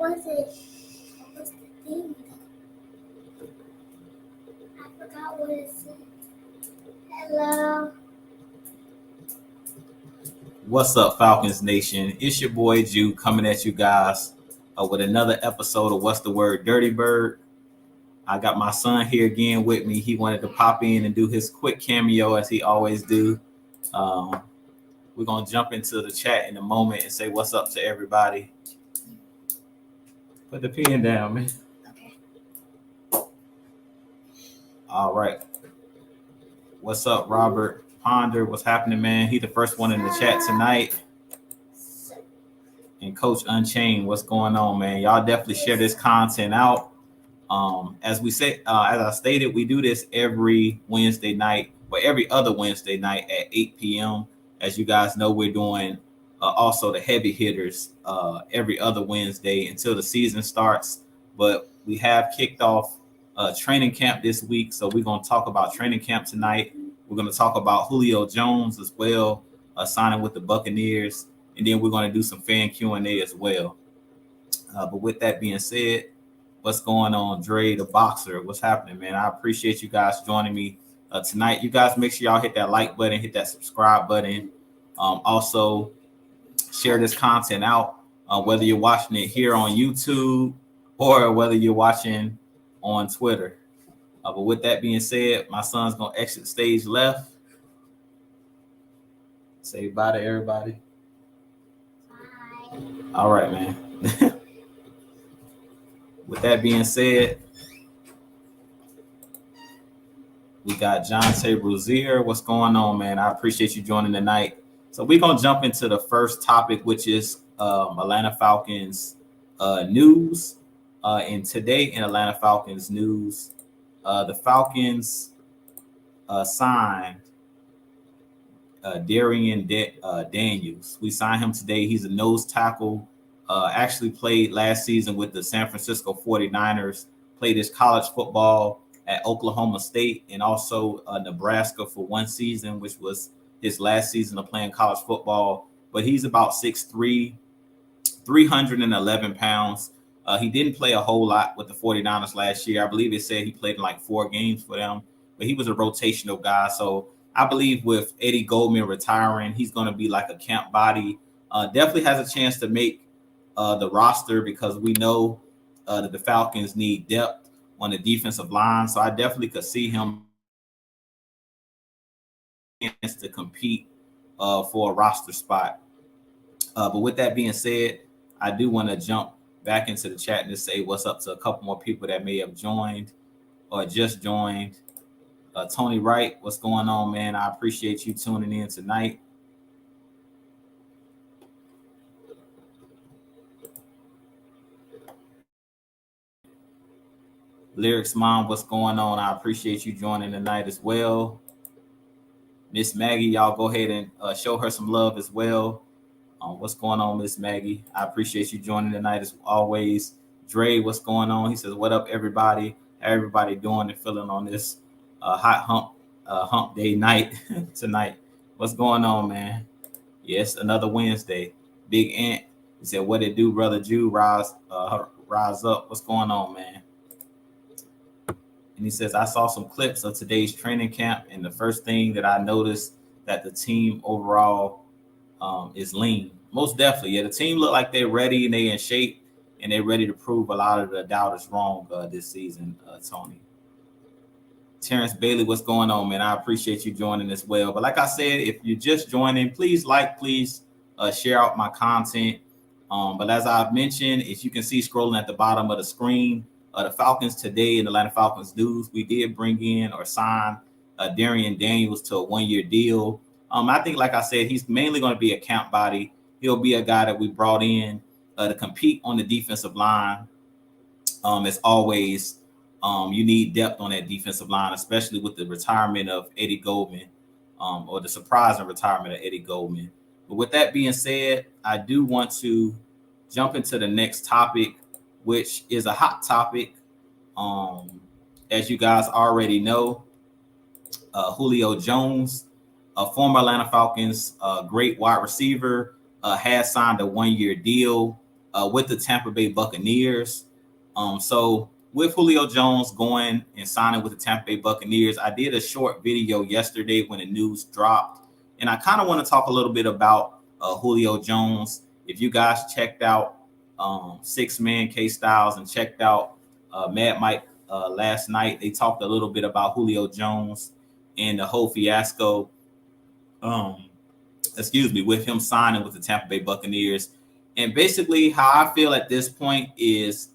was it? What was the thing? I forgot what it said. Hello. What's up, Falcons Nation? It's your boy Jew coming at you guys with another episode of What's the Word, Dirty Bird. I got my son here again with me. He wanted to pop in and do his quick cameo as he always do. We're gonna jump into the chat in a moment and say what's up to everybody. Put the pen down, man. Okay. All right. What's up, Robert Ponder? What's happening, man? He the first one in the chat tonight. And Coach Unchained, what's going on, man? Y'all definitely share this content out. As I stated, we do this every Wednesday night, or every other Wednesday night at 8 p.m. As you guys know, we're doing also the heavy hitters every other Wednesday until the season starts. But we have kicked off training camp this week, so we're going to talk about training camp tonight. We're going to talk about Julio Jones as well, signing with the Buccaneers, and then we're going to do some fan Q&A as well. But with that being said, what's going on, Dre the Boxer? What's happening, man? I appreciate you guys joining me tonight. You guys make sure y'all hit that like button, hit that subscribe button. Also, share this content out, whether you're watching it here on YouTube or whether you're watching on Twitter. But with that being said, my son's going to exit stage left. Say bye to everybody. Bye. All right, man. With that being said, we got John Tay Rozier. What's going on, man? I appreciate you joining tonight. So we're going to jump into the first topic, which is Atlanta Falcons news. And today in Atlanta Falcons news, the Falcons signed Darian Daniels. We signed him today. He's a nose tackle. Actually played last season with the San Francisco 49ers, played his college football at Oklahoma State and also Nebraska for one season, which was his last season of playing college football. But he's about 6'3", 311 pounds. He didn't play a whole lot with the 49ers last year. I believe it said he played in like 4 games for them, but he was a rotational guy. So I believe with Eddie Goldman retiring, he's going to be like a camp body. Definitely has a chance to make the roster because we know that the Falcons need depth on the defensive line. So I definitely could see him to compete for a roster spot. But with that being said, I do want to jump back into the chat and just say what's up to a couple more people that may have joined or just joined. Tony Wright, what's going on, man? I appreciate you tuning in tonight. Lyrics Mom, what's going on? I appreciate you joining tonight as well. Miss Maggie, y'all go ahead and show her some love as well. What's going on, Miss Maggie? I appreciate you joining tonight as always. Dre, what's going on? He says, what up, everybody? How everybody doing and feeling on this hot hump day night tonight? What's going on, man? Yes, another Wednesday. Big Ant, he said, what it do, brother Jew? Rise up. What's going on, man? And he says, I saw some clips of today's training camp, and the first thing that I noticed that the team overall is lean. Most definitely. Yeah, the team look like they're ready and they're in shape, and they're ready to prove a lot of the doubters wrong this season, Tony. Terrence Bailey, what's going on, man? I appreciate you joining as well. But like I said, if you're just joining, please share out my content. But as I've mentioned, if you can see scrolling at the bottom of the screen, the Falcons today in Atlanta Falcons news, we did bring in or sign Darian Daniels to a 1-year deal. I think, like I said, he's mainly going to be a camp body. He'll be a guy that we brought in to compete on the defensive line. As always, you need depth on that defensive line, especially with the retirement of Eddie Goldman, or the surprising retirement of Eddie Goldman. But with that being said, I do want to jump into the next topic, which is a hot topic. As you guys already know, Julio Jones, a former Atlanta Falcons great wide receiver, has signed a 1-year deal with the Tampa Bay Buccaneers. So with Julio Jones going and signing with the Tampa Bay Buccaneers, I did a short video yesterday when the news dropped, and I kind of want to talk a little bit about Julio Jones. If you guys checked out Six Man K Styles and checked out Mad Mike last night, they talked a little bit about Julio Jones and the whole fiasco. Um, with him signing with the Tampa Bay Buccaneers. And basically, how I feel at this point is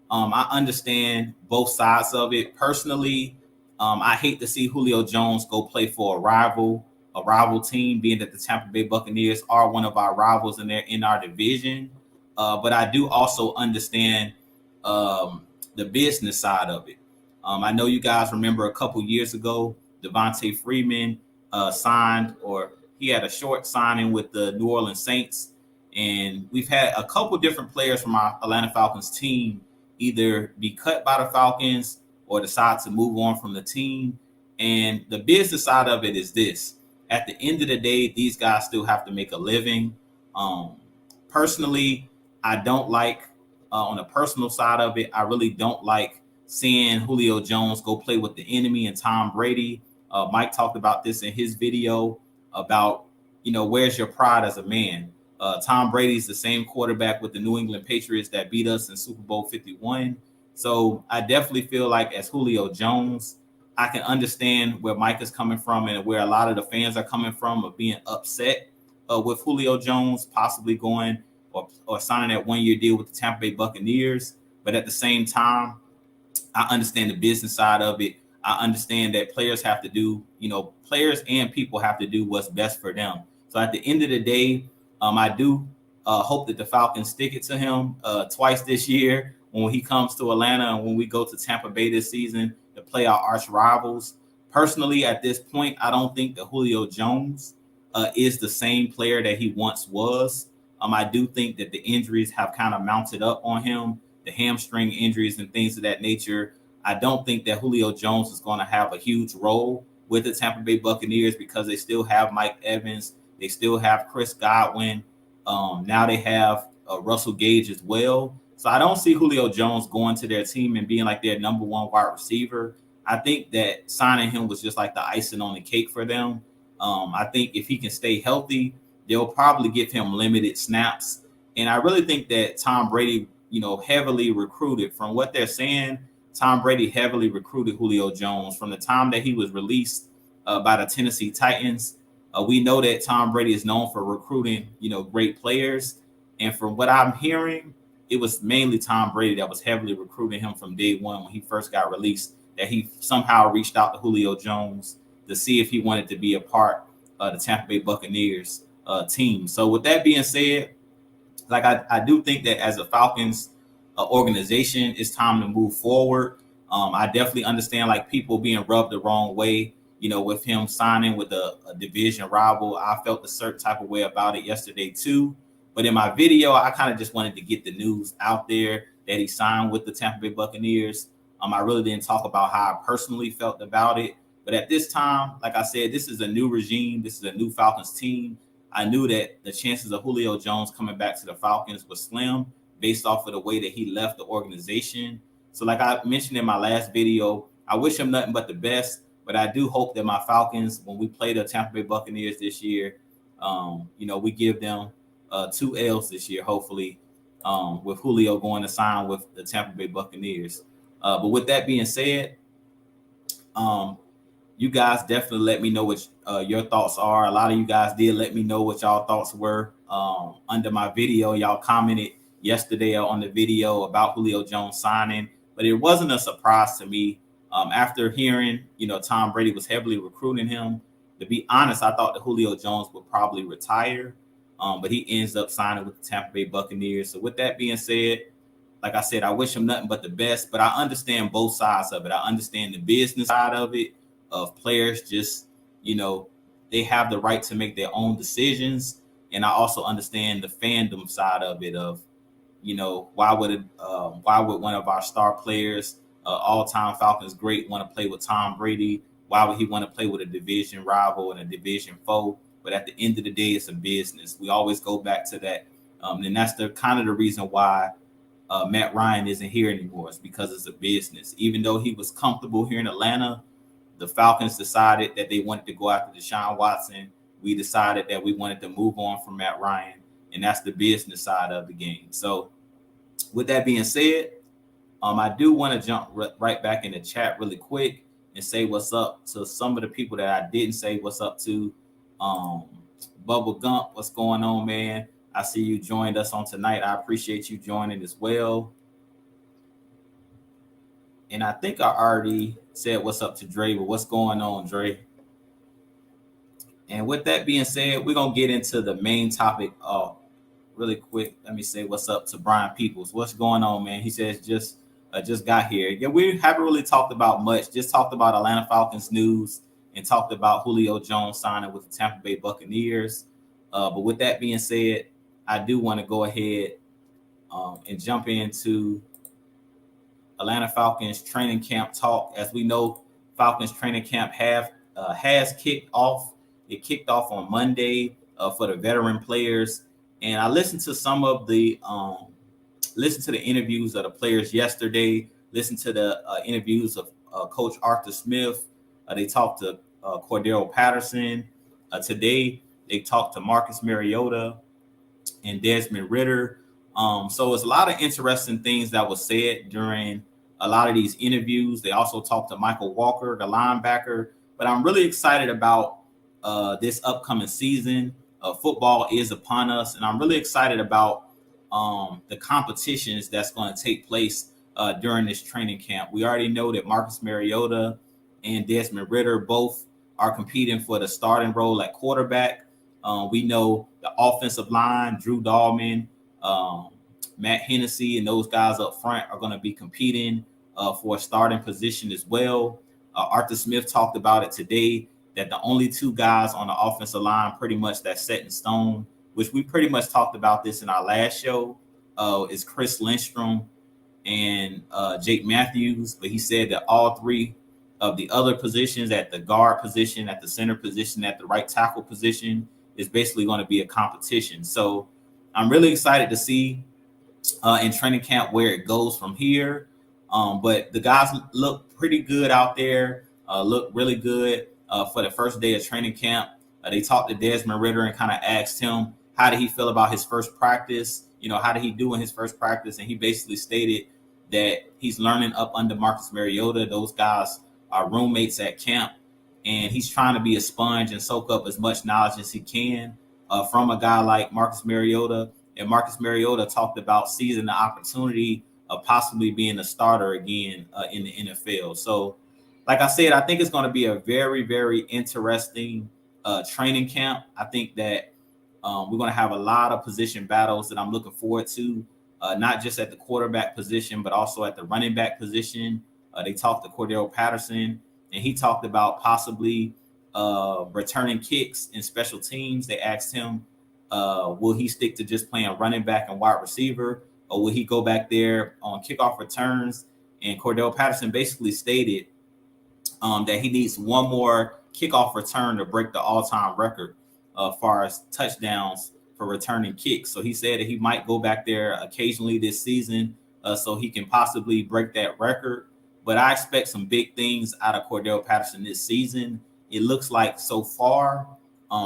I understand both sides of it. Personally, I hate to see Julio Jones go play for a rival team, being that the Tampa Bay Buccaneers are one of our rivals and they're in our division. But I do also understand the business side of it. I know you guys remember a couple years ago, Devontae Freeman signed, or he had a short signing with the New Orleans Saints. And we've had a couple different players from our Atlanta Falcons team either be cut by the Falcons or decide to move on from the team. And the business side of it is this. At the end of the day, these guys still have to make a living. Personally, I don't like, on the personal side of it, I really don't like seeing Julio Jones go play with the enemy and Tom Brady. Mike talked about this in his video about, where's your pride as a man? Tom Brady's the same quarterback with the New England Patriots that beat us in Super Bowl 51. So I definitely feel like as Julio Jones, I can understand where Mike is coming from and where a lot of the fans are coming from of being upset with Julio Jones possibly going or signing that 1-year deal with the Tampa Bay Buccaneers. But at the same time, I understand the business side of it. I understand that players have to do, players and people have to do what's best for them. So at the end of the day, I do hope that the Falcons stick it to him twice this year when he comes to Atlanta and when we go to Tampa Bay this season to play our arch rivals. Personally, at this point, I don't think that Julio Jones is the same player that he once was. I do think that the injuries have kind of mounted up on him, the hamstring injuries and things of that nature. I don't think that Julio Jones is going to have a huge role with the Tampa Bay Buccaneers because they still have Mike Evans. They still have Chris Godwin. Now they have Russell Gage as well. So I don't see Julio Jones going to their team and being like their number one wide receiver. I think that signing him was just like the icing on the cake for them. I think if he can stay healthy, they'll probably give him limited snaps. And I really think that Tom Brady, heavily recruited. From what they're saying, Tom Brady heavily recruited Julio Jones from the time that he was released by the Tennessee Titans. We know that Tom Brady is known for recruiting, great players. And from what I'm hearing, it was mainly Tom Brady that was heavily recruiting him from day one when he first got released, that he somehow reached out to Julio Jones to see if he wanted to be a part of the Tampa Bay Buccaneers team. So with that being said, like I do think that as a Falcons organization, it's time to move forward. I definitely understand like people being rubbed the wrong way, with him signing with a division rival. I felt a certain type of way about it yesterday too. But in my video, I kind of just wanted to get the news out there that he signed with the Tampa Bay Buccaneers. I really didn't talk about how I personally felt about it. But at this time, like I said, this is a new regime. This is a new Falcons team. I knew that the chances of Julio Jones coming back to the Falcons was slim based off of the way that he left the organization. So like I mentioned in my last video, I wish him nothing but the best. But I do hope that my Falcons, when we play the Tampa Bay Buccaneers this year, we give them 2 L's this year, hopefully, with Julio going to sign with the Tampa Bay Buccaneers. But with that being said, you guys definitely let me know what your thoughts are. A lot of you guys did let me know what y'all thoughts were under my video. Y'all commented yesterday on the video about Julio Jones signing, but it wasn't a surprise to me. After hearing, Tom Brady was heavily recruiting him, to be honest, I thought that Julio Jones would probably retire, but he ends up signing with the Tampa Bay Buccaneers. So with that being said, like I said, I wish him nothing but the best, but I understand both sides of it. I understand the business side of it, of players just, they have the right to make their own decisions. And I also understand the fandom side of it of, why would one of our star players, all-time Falcons great, want to play with Tom Brady? Why would he want to play with a division rival and a division foe? But at the end of the day, it's a business. We always go back to that And that's the kind of the reason why Matt Ryan isn't here anymore. It's because it's a business. Even though he was comfortable here in Atlanta, the Falcons decided that they wanted to go after Deshaun Watson. We decided that we wanted to move on from Matt Ryan, and that's the business side of the game. So, with that being said, I do want to jump right back in the chat really quick and say what's up to some of the people that I didn't say what's up to. Bubble Gump, what's going on, man? I see you joined us on tonight. I appreciate you joining as well. And I think I already said what's up to Dre, but what's going on, Dre? And with that being said, we're going to get into the main topic really quick. Let me say what's up to Brian Peoples. What's going on, man? He says just got here. Yeah, we haven't really talked about much. Just talked about Atlanta Falcons news and talked about Julio Jones signing with the Tampa Bay Buccaneers. But with that being said, I do want to go ahead and jump into Atlanta Falcons training camp talk. As we know, Falcons training camp has kicked off. It kicked off on Monday for the veteran players. And I listened to some of the interviews of the players yesterday. Listened to the interviews of Coach Arthur Smith. They talked to Cordero Patterson. Today they talked to Marcus Mariota and Desmond Ridder. So it's a lot of interesting things that was said during a lot of these interviews. They also talked to Michael Walker, the linebacker. But I'm really excited about this upcoming season. Football is upon us, and I'm really excited about the competitions that's going to take place during this training camp. We already know that Marcus Mariota and Desmond Ridder both are competing for the starting role at quarterback. We know the offensive line, Drew Dahlman, Matt Hennessy, and those guys up front are going to be competing for a starting position as well. Arthur Smith talked about it today, that the only two guys on the offensive line pretty much that's set in stone, which we pretty much talked about this in our last show, is Chris Lindstrom and Jake Matthews. But he said that all three of the other positions, at the guard position, at the center position, at the right tackle position, is basically going to be a competition. So I'm really excited to see in training camp where it goes from here. But the guys look pretty good out there, look really good for the first day of training camp. They talked to Desmond Ridder and kind of asked him, how did he feel about his first practice? How did he do in his first practice? And he basically stated that he's learning up under Marcus Mariota. Those guys are roommates at camp, and he's trying to be a sponge and soak up as much knowledge as he can from a guy like Marcus Mariota. And Marcus Mariota talked about seizing the opportunity of possibly being a starter again in the NFL. So, like I said, I think it's going to be a very, very interesting training camp. I think that we're going to have a lot of position battles that I'm looking forward to, not just at the quarterback position, but also at the running back position. They talked to Cordero Patterson, and he talked about possibly returning kicks in special teams. They asked him, will he stick to just playing running back and wide receiver, or will he go back there on kickoff returns? And Cordero Patterson basically stated that he needs one more kickoff return to break the all-time record as far as touchdowns for returning kicks. So he said that he might go back there occasionally this season so he can possibly break that record. But I expect some big things out of Cordero Patterson this season. It looks like so far,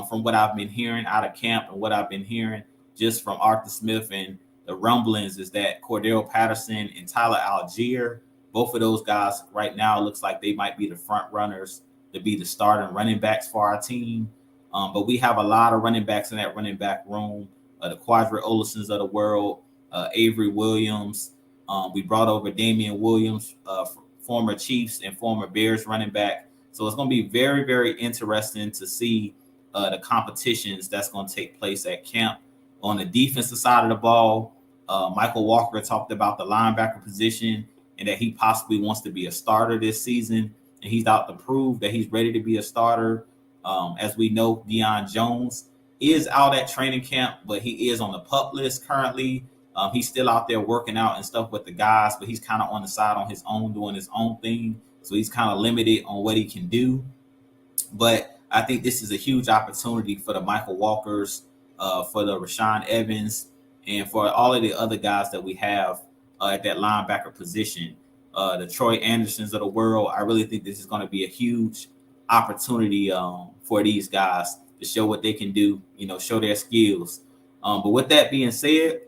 from what I've been hearing out of camp and what I've been hearing just from Arthur Smith and the rumblings, is that Cordero Patterson and Tyler Algier, both of those guys right now, looks like they might be the front runners to be the starting running backs for our team. But we have a lot of running backs in that running back room, the Quadri Olisons of the world, Avery Williams. We brought over Damian Williams, former Chiefs and former Bears running back. So it's going to be very, very interesting to see the competitions that's going to take place at camp. On the defensive side of the ball, Michael Walker talked about the linebacker position and that he possibly wants to be a starter this season. And he's out to prove that he's ready to be a starter. As we know, Deion Jones is out at training camp, but he is on the PUP list currently. He's still out there working out and stuff with the guys, but he's kind of on the side on his own, doing his own thing. So he's kind of limited on what he can do. But I think this is a huge opportunity for the Michael Walkers, for the Rashaan Evans, And for all of the other guys that we have at that linebacker position, the Troy Andersons of the world, I really think this is going to be a huge opportunity for these guys to show what they can do, show their skills. But with that being said,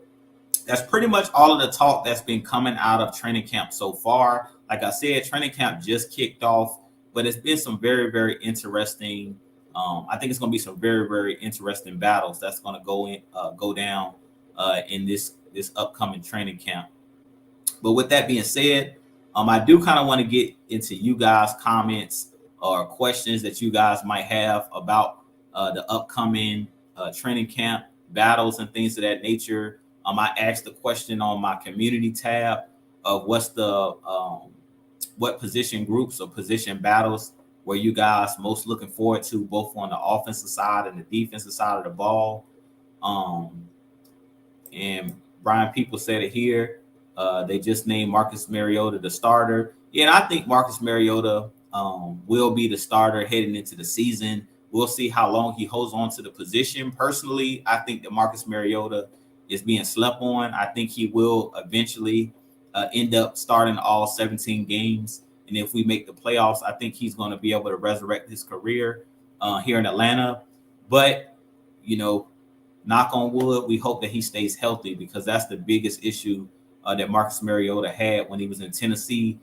that's pretty much all of the talk that's been coming out of training camp so far. Like I said, training camp just kicked off, but it's been some very, very interesting. I think it's going to be some very, very interesting battles that's going to go down in this upcoming training camp. But with that being said, I do kind of want to get into you guys' comments or questions that you guys might have about the upcoming training camp battles and things of that nature. I asked the question on my community tab of what position groups or position battles were you guys most looking forward to, both on the offensive side and the defensive side of the ball. And Brian People said it here. They just named Marcus Mariota the starter. Yeah, and I think Marcus Mariota will be the starter heading into the season. We'll see how long he holds on to the position. Personally, I think that Marcus Mariota is being slept on. I think he will eventually end up starting all 17 games. And if we make the playoffs, I think he's going to be able to resurrect his career here in Atlanta. But, knock on wood, we hope that he stays healthy, because that's the biggest issue that Marcus Mariota had when he was in Tennessee,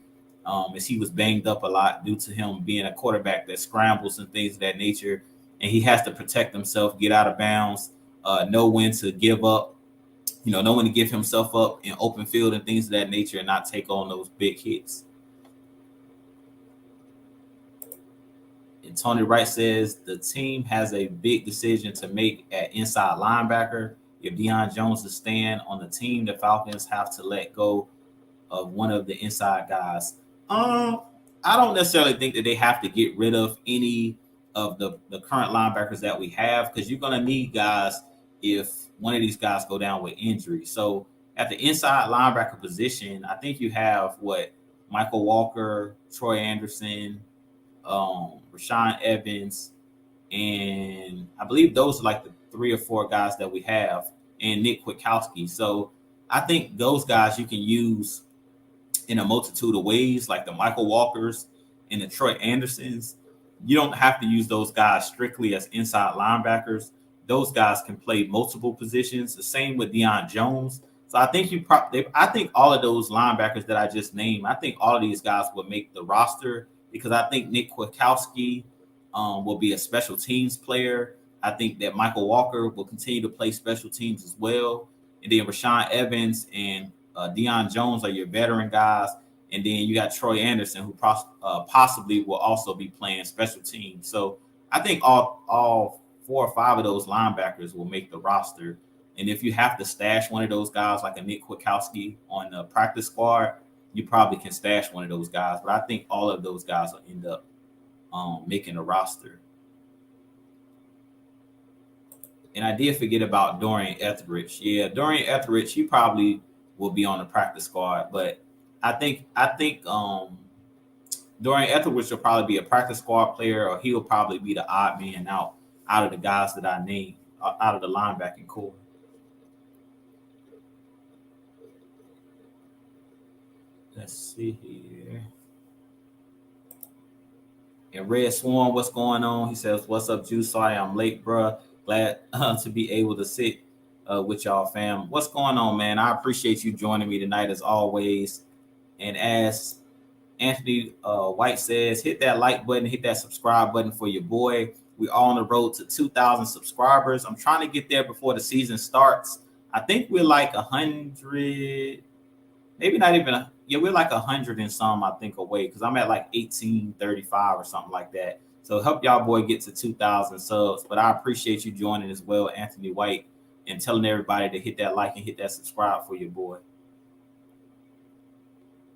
is he was banged up a lot due to him being a quarterback that scrambles and things of that nature. And he has to protect himself, get out of bounds, know when to give up, know when to give himself up in open field and things of that nature, and not take on those big hits. And Tony Wright says the team has a big decision to make at inside linebacker. If Deion Jones is staying on the team, the Falcons have to let go of one of the inside guys. I don't necessarily think that they have to get rid of any of the current linebackers that we have, because you're going to need guys if one of these guys go down with injury. So at the inside linebacker position, I think you have Michael Walker, Troy Anderson, Rashaan Evans, and I believe those are like the 3 or 4 guys that we have, and Nick Kwiatkowski. So I think those guys you can use in a multitude of ways, like the Michael Walkers and the Troy Andersons. You don't have to use those guys strictly as inside linebackers. Those guys can play multiple positions. The same with Deion Jones. So I think I think all of those linebackers that I just named, I think all of these guys will make the roster, because I think Nick Kwiatkowski will be a special teams player. I think that Michael Walker will continue to play special teams as well. And then Rashaan Evans and Deion Jones are your veteran guys. And then you got Troy Anderson, who possibly will also be playing special teams. So I think all 4 or 5 of those linebackers will make the roster. And if you have to stash one of those guys, like a Nick Kwiatkowski on the practice squad, you probably can stash one of those guys. But I think all of those guys will end up making the roster. And I did forget about Dorian Etheridge. Yeah, Dorian Etheridge, he probably will be on the practice squad. But I think Dorian Etheridge will probably be a practice squad player, or he'll probably be the odd man out of the guys that I named, out of the linebacking core. Let's see here. And Red Swan, what's going on? He says, "What's up, Juice? Sorry I'm late, bruh. Glad to be able to sit with y'all, fam. What's going on, man? I appreciate you joining me tonight as always. And as Anthony White says, hit that like button, hit that subscribe button for your boy. We're all on the road to 2,000 subscribers. I'm trying to get there before the season starts. I think we're like 100, maybe not even. We're like 100 and some, I think, away, because I'm at like 1835 or something like that. So help y'all boy get to 2,000 subs. But I appreciate you joining as well, Anthony White, and telling everybody to hit that like and hit that subscribe for your boy.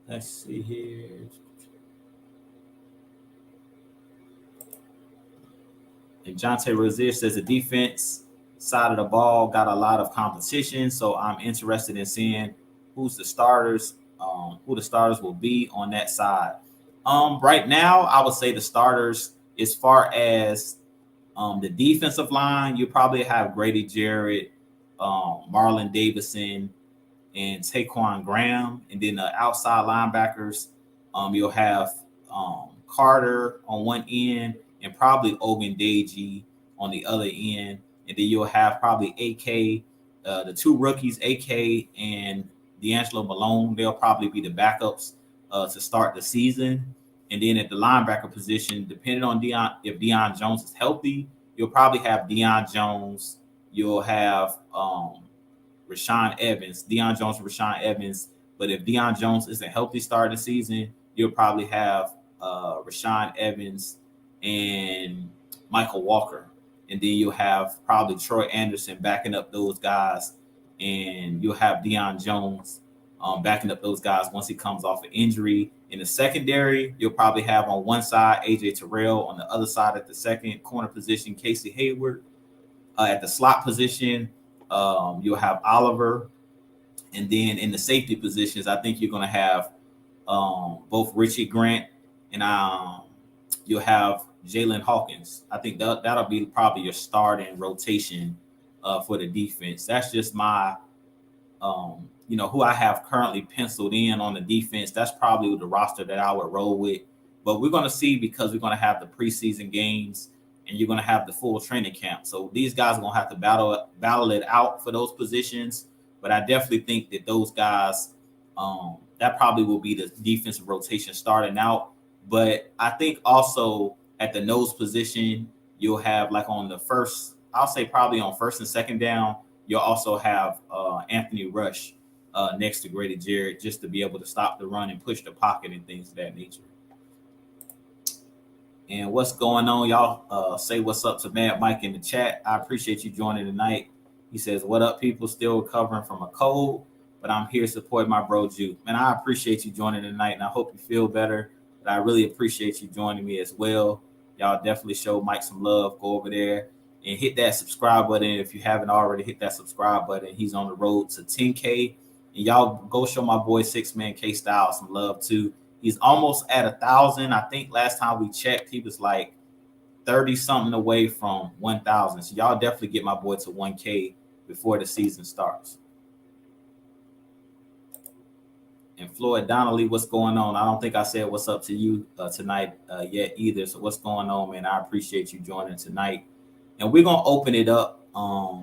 Let's see here. And Jonte Rozier says the defense side of the ball got a lot of competition, so I'm interested in seeing who the starters will be on that side. Right now, I would say the starters, as far as the defensive line, you probably have Grady Jarrett, Marlon Davidson and Taquan Graham, and then the outside linebackers, you'll have Carter on one end and probably Ogundeji on the other end, and then you'll have probably AK, the two rookies, AK and D'Angelo Malone. They'll probably be the backups to start the season. And then at the linebacker position, depending on if Deion Jones is healthy, you'll probably have Deion Jones. You'll have Rashaan Evans, Deion Jones and Rashaan Evans. But if Deion Jones isn't healthy starting the season, you'll probably have Rashaan Evans and Michael Walker. And then you'll have probably Troy Anderson backing up those guys. And you'll have Deion Jones backing up those guys once he comes off an injury. In the secondary, you'll probably have on one side AJ Terrell, on the other side at the second corner position, Casey Hayward. At the slot position, you'll have Oliver. And then in the safety positions, I think you're going to have both Richie Grant and you'll have Jalen Hawkins. I think that'll be probably your starting rotation for the defense. That's just my, who I have currently penciled in on the defense. That's probably the roster that I would roll with. But we're going to see, because we're going to have the preseason games and you're going to have the full training camp. So these guys are going to have to battle it out for those positions. But I definitely think that those guys, that probably will be the defensive rotation starting out. But I think also at the nose position, you'll have like on the first, I'll say probably on first and second down, you'll also have Anthony Rush next to Grady Jarrett, just to be able to stop the run and push the pocket and things of that nature. And what's going on, y'all? Say what's up to Mad Mike in the chat. I appreciate you joining tonight. He says, what up, people? Still recovering from a cold, but I'm here supporting my bro, Juke. Man, I appreciate you joining tonight, and I hope you feel better. But I really appreciate you joining me as well. Y'all definitely show Mike some love. Go over there and hit that subscribe button if you haven't already. Hit that subscribe button. He's on the road to 10K. And y'all go show my boy 6-Man K Style some love too. He's almost at 1,000. I think last time we checked, he was like 30 something away from 1,000. So y'all definitely get my boy to 1K before the season starts. And Floyd Donnelly, what's going on? I don't think I said what's up to you tonight yet either. So what's going on, man? I appreciate you joining tonight. And we're gonna open it up. We're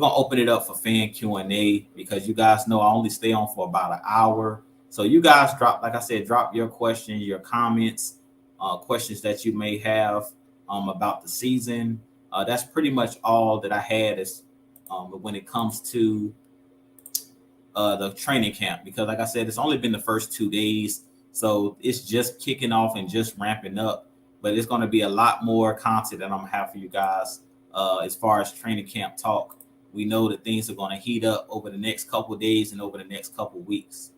gonna open it up for fan Q&A, because you guys know I only stay on for about an hour. So you guys drop your questions, your comments, questions that you may have about the season. That's pretty much all that I had is when it comes to the training camp, because like I said, it's only been the first 2 days. So it's just kicking off and just ramping up. But it's going to be a lot more content that I'm going to have for you guys as far as training camp talk. We know that things are going to heat up over the next couple of days and over the next couple of weeks.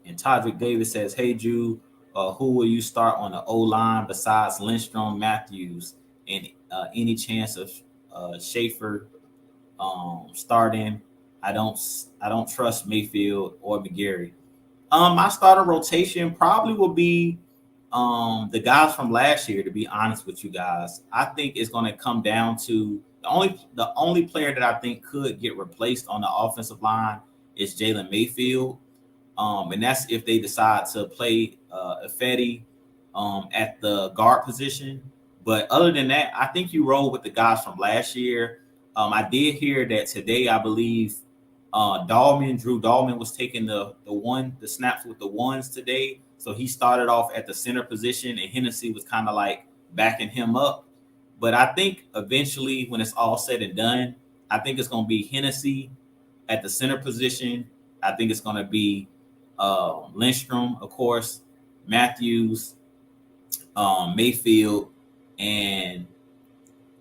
And Todrick Davis says, hey, Jude, who will you start on the O-line besides Lindstrom, Matthews, and any chance of Schaefer starting? I don't trust Mayfield or McGarry. My starter rotation probably will be the guys from last year, to be honest with you guys. I think it's going to come down to the only player that I think could get replaced on the offensive line is Jalen Mayfield. And that's if they decide to play Ifedi at the guard position. But other than that, I think you roll with the guys from last year. I did hear that today, I believe Drew Dahlman was taking the snaps with the ones today. So he started off at the center position, and Hennessy was kind of like backing him up. But I think eventually, when it's all said and done, I think it's going to be Hennessy at the center position. I think it's going to be Lindstrom, of course, Matthews, Mayfield, and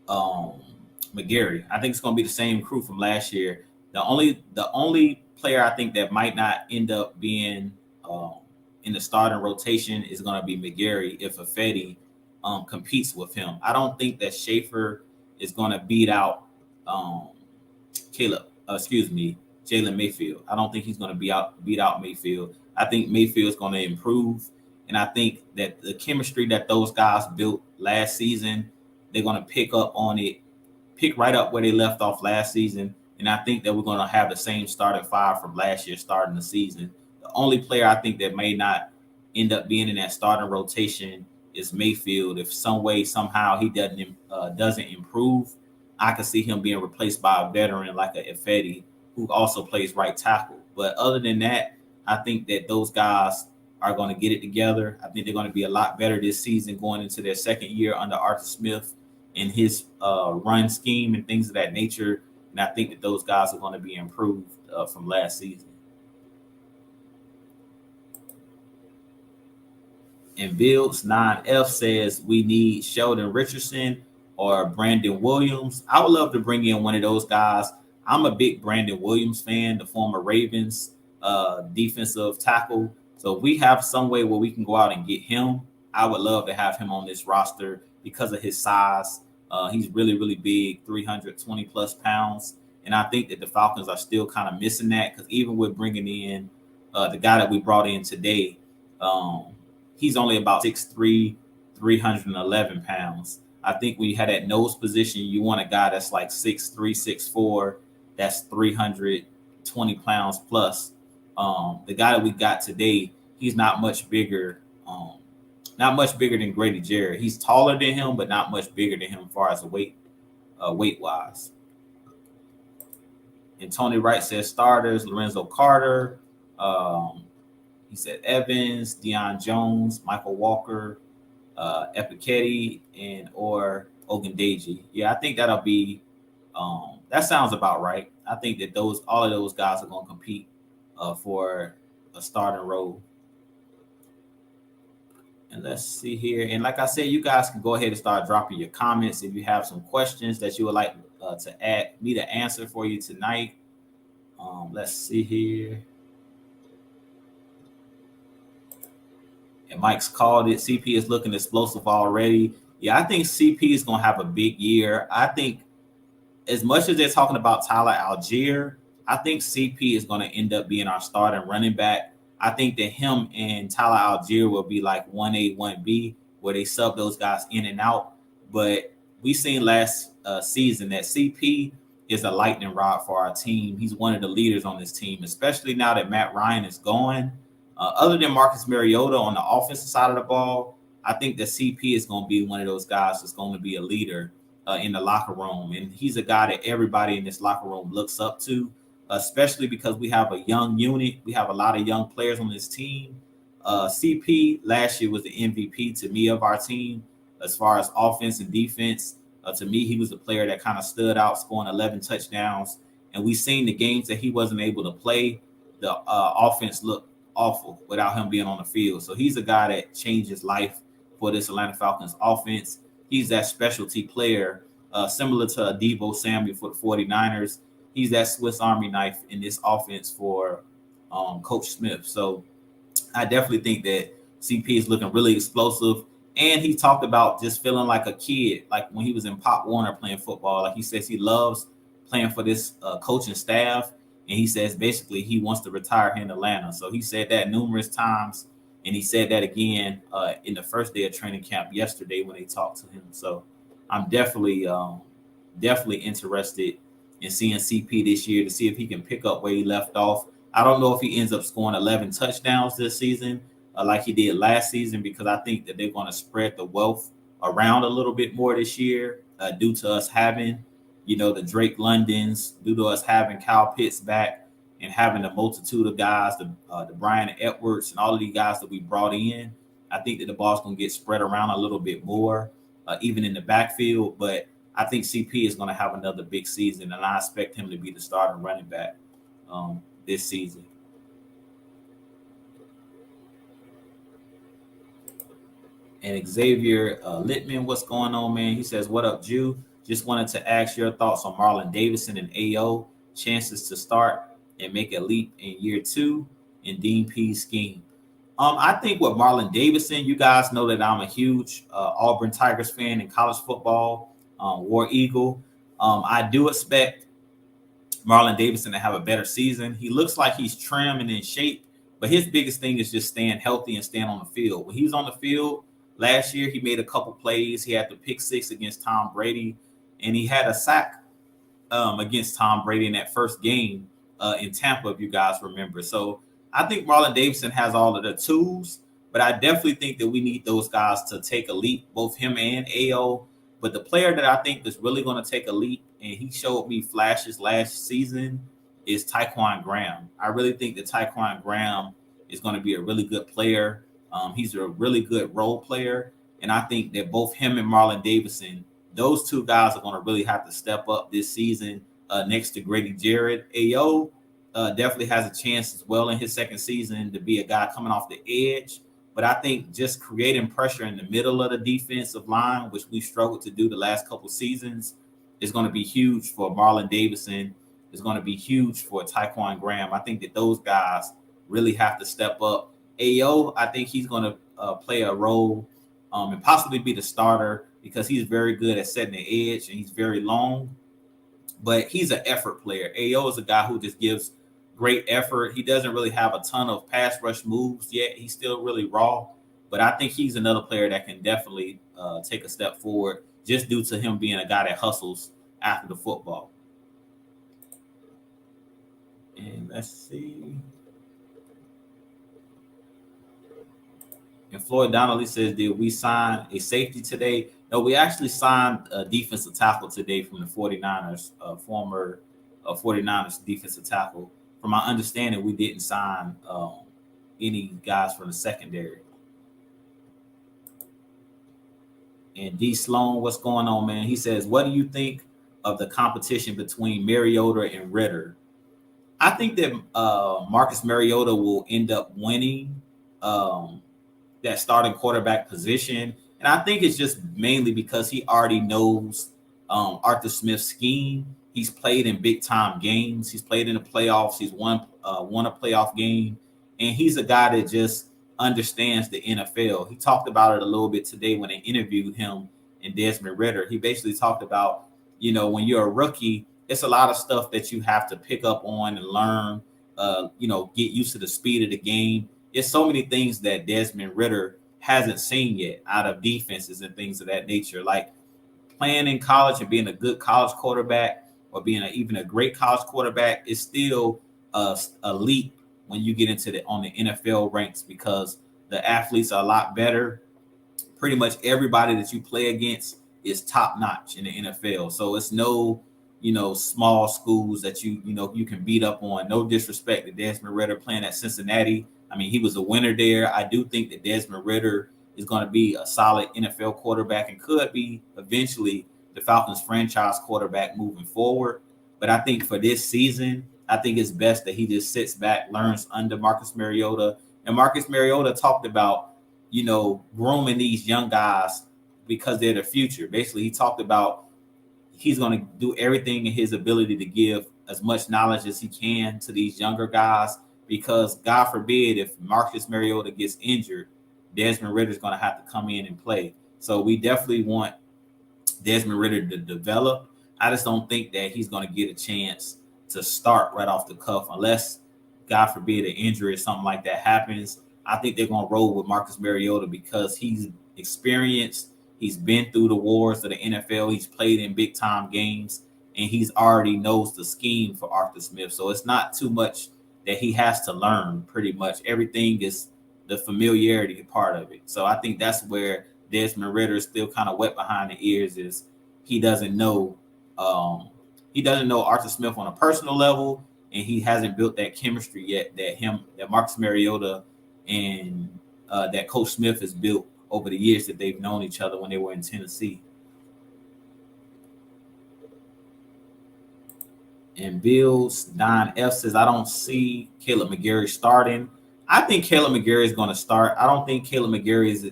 McGarry. I think it's going to be the same crew from last year. The only player I think that might not end up being in the starting rotation is going to be McGarry if Ifedi competes with him. I don't think that Schaefer is going to beat out Jalen Mayfield. I don't think he's going to beat out Mayfield. I think Mayfield is going to improve, And I think that the chemistry that those guys built last season, they're going to pick up on it, pick right up where they left off last season. And I think that we're going to have the same starting five from last year starting the season. The only player I think that may not end up being in that starting rotation is Mayfield. If some way, somehow he doesn't improve, I could see him being replaced by a veteran like a Ifedi, who also plays right tackle. But other than that, I think that those guys are going to get it together. I think they're going to be a lot better this season going into their second year under Arthur Smith and his run scheme and things of that nature. And I think that those guys are going to be improved from last season. And Builds 9F says we need Sheldon Richardson or Brandon Williams. I would love to bring in one of those guys. I'm a big Brandon Williams fan, the former Ravens defensive tackle. So if we have some way where we can go out and get him, I would love to have him on this roster because of his size. He's really, really big, 320 plus pounds. And I think that the Falcons are still kind of missing that because even with bringing in the guy that we brought in today, he's only about 6'3", 311 pounds. I think when you had that nose position, you want a guy that's like 6'3", 6'4", that's 320 pounds plus. The guy that we got today, he's not much bigger. Not much bigger than Grady Jarrett. He's taller than him, but not much bigger than him as far as the weight wise. And Tony Wright says starters: Lorenzo Carter. He said Evans, Deion Jones, Michael Walker, Epiketti, and or Ogundeji. Yeah, I think that'll be. That sounds about right. I think that all of those guys are going to compete for a starting role. And let's see here. And like I said, you guys can go ahead and start dropping your comments if you have some questions that you would like to add me to answer for you tonight. Let's see here. And Mike's called it. CP is looking explosive already. Yeah, I think CP is going to have a big year. I think as much as they're talking about Tyler Algier, I think CP is going to end up being our starting running back. I think that him and Tyler Algier will be like 1A, 1B, where they sub those guys in and out. But we seen last season that CP is a lightning rod for our team. He's one of the leaders on this team, especially now that Matt Ryan is gone. Other than Marcus Mariota on the offensive side of the ball, I think that CP is going to be one of those guys that's going to be a leader in the locker room. And he's a guy that everybody in this locker room looks up to, especially because we have a young unit. We have a lot of young players on this team. CP last year was the MVP to me of our team as far as offense and defense. To me, he was the player that kind of stood out, scoring 11 touchdowns. And we seen the games that he wasn't able to play. The offense looked awful without him being on the field. So he's a guy that changed his life for this Atlanta Falcons offense. He's that specialty player, similar to Deebo Samuel for the 49ers. He's that Swiss Army knife in this offense for Coach Smith. So I definitely think that CP is looking really explosive. And he talked about just feeling like a kid, like when he was in Pop Warner playing football. Like he says he loves playing for this coaching staff. And he says basically he wants to retire here in Atlanta. So he said that numerous times. And he said that again in the first day of training camp yesterday when they talked to him. So I'm definitely interested in seeing CP this year to see if he can pick up where he left off. I don't know if he ends up scoring 11 touchdowns this season like he did last season, because I think that they're going to spread the wealth around a little bit more this year due to us having, the Drake Londons, due to us having Kyle Pitts back and having a multitude of guys, the Brian Edwards and all of these guys that we brought in. I think that the ball's going to get spread around a little bit more, even in the backfield. But I think CP is going to have another big season, and I expect him to be the starting running back this season. And Xavier Littman, what's going on, man? He says, what up, Jew? Just wanted to ask your thoughts on Marlon Davidson and AO, chances to start and make a leap in year 2 in Dean P's scheme. I think with Marlon Davidson, you guys know that I'm a huge Auburn Tigers fan in college football, War Eagle. I do expect Marlon Davidson to have a better season. He looks like he's trim and in shape, But his biggest thing is just staying healthy and staying on the field. When he was on the field last year, he made a couple plays. He had the pick six against Tom Brady, and he had a sack against Tom Brady in that first game in Tampa, if you guys remember. So I think Marlon Davidson has all of the tools, but I definitely think that we need those guys to take a leap, both him and AO. But the player that I think is really going to take a leap, and he showed me flashes last season, is Tyquan Graham. I really think that Tyquan Graham is going to be a really good player. He's a really good role player, and I think that both him and Marlon Davidson, those two guys are going to really have to step up this season next to Grady Jarrett. AO definitely has a chance as well in his second season to be a guy coming off the edge. But I think just creating pressure in the middle of the defensive line, which we struggled to do the last couple seasons, is going to be huge for Marlon Davidson. Is going to be huge for Tyquan Graham. I think that those guys really have to step up. AO, I think he's going to play a role and possibly be the starter because he's very good at setting the edge and he's very long. But he's an effort player. AO is a guy who just gives great effort. He doesn't really have a ton of pass rush moves yet. He's still really raw. But I think he's another player that can definitely take a step forward just due to him being a guy that hustles after the football. And let's see. And Floyd Donnelly says, did we sign a safety today? No, we actually signed a defensive tackle today from the 49ers, former 49ers defensive tackle. From my understanding, we didn't sign any guys from the secondary. And D. Sloan, what's going on, man? He says, what do you think of the competition between Mariota and Ritter? I think that Marcus Mariota will end up winning that starting quarterback position. And I think it's just mainly because he already knows Arthur Smith's scheme. He's played in big time games. He's played in the playoffs. He's won a playoff game. And he's a guy that just understands the NFL. He talked about it a little bit today when they interviewed him and Desmond Ritter. He basically talked about, when you're a rookie, it's a lot of stuff that you have to pick up on and learn, get used to the speed of the game. It's so many things that Desmond Ritter hasn't seen yet out of defenses and things of that nature. Like playing in college and being a good college quarterback or being even a great college quarterback is still a leap when you get into on the NFL ranks because the athletes are a lot better. Pretty much everybody that you play against is top notch in the NFL. So it's no small schools that you can beat up on. No disrespect to Desmond Ritter playing at Cincinnati. I mean, he was a winner there. I do think that Desmond Ritter is going to be a solid NFL quarterback and could be eventually the Falcons franchise quarterback moving forward. But I think for this season, I think it's best that he just sits back, learns under Marcus Mariota. And Marcus Mariota talked about, grooming these young guys because they're the future. Basically, he talked about he's going to do everything in his ability to give as much knowledge as he can to these younger guys because God forbid if Marcus Mariota gets injured, Desmond Ritter is going to have to come in and play. So we definitely want Desmond Ritter to develop. I just don't think that he's going to get a chance to start right off the cuff unless, God forbid, an injury or something like that happens. I think they're going to roll with Marcus Mariota because he's experienced. He's been through the wars of the NFL. He's played in big time games, and he's already knows the scheme for Arthur Smith. So it's not too much that he has to learn. Pretty much everything is the familiarity part of it. So I think that's where Desmond Ritter is still kind of wet behind the ears. Is he doesn't know Arthur Smith on a personal level, and he hasn't built that chemistry yet that Marcus Mariota and that Coach Smith has built over the years that they've known each other when they were in Tennessee. And Bills 9F says, I don't see Caleb McGarry starting. I think Caleb McGarry is going to start. I don't think Caleb McGarry is